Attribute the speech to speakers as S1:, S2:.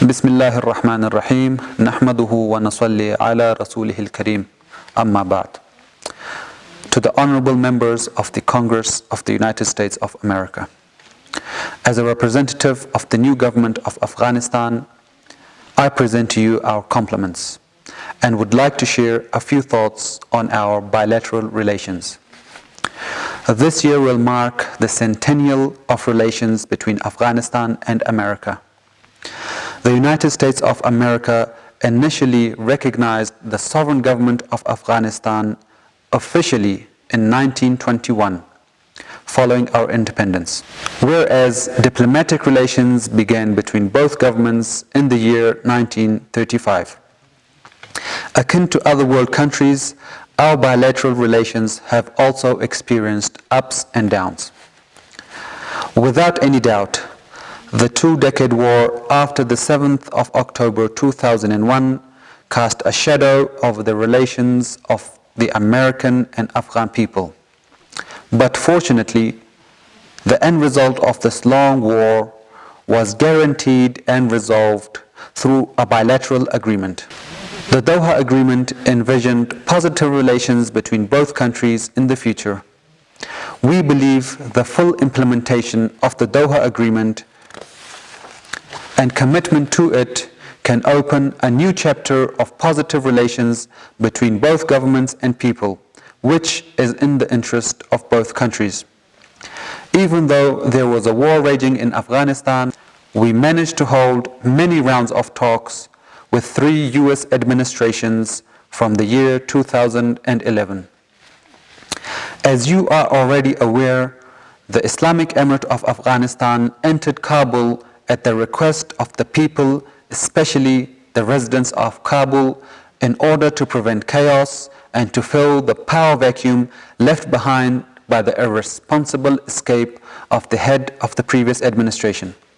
S1: بسم الله الرحمن الرحيم نحمده ونصلي على رسوله الكريم أما بعد. To the honorable members of the Congress of the United States of America, as a representative of the new government of Afghanistan, I present to you our compliments and would like to share a few thoughts on our bilateral relations. This year will mark the centennial of relations between Afghanistan and America. The United States of America initially recognized the sovereign government of Afghanistan officially in 1921, following our independence, whereas diplomatic relations began between both governments in the year 1935. Akin to other world countries, our bilateral relations have also experienced ups and downs. Without any doubt, the two-decade war after the 7th of October 2001 cast a shadow over the relations of the American and Afghan people. But fortunately, the end result of this long war was guaranteed and resolved through a bilateral agreement. The Doha Agreement envisioned positive relations between both countries in the future. We believe the full implementation of the Doha Agreement and commitment to it can open a new chapter of positive relations between both governments and people, which is in the interest of both countries. Even though there was a war raging in Afghanistan, we managed to hold many rounds of talks with 3 US administrations from the year 2011. As you are already aware, the Islamic Emirate of Afghanistan entered Kabul at the request of the people, especially the residents of Kabul, in order to prevent chaos and to fill the power vacuum left behind by the irresponsible escape of the head of the previous administration.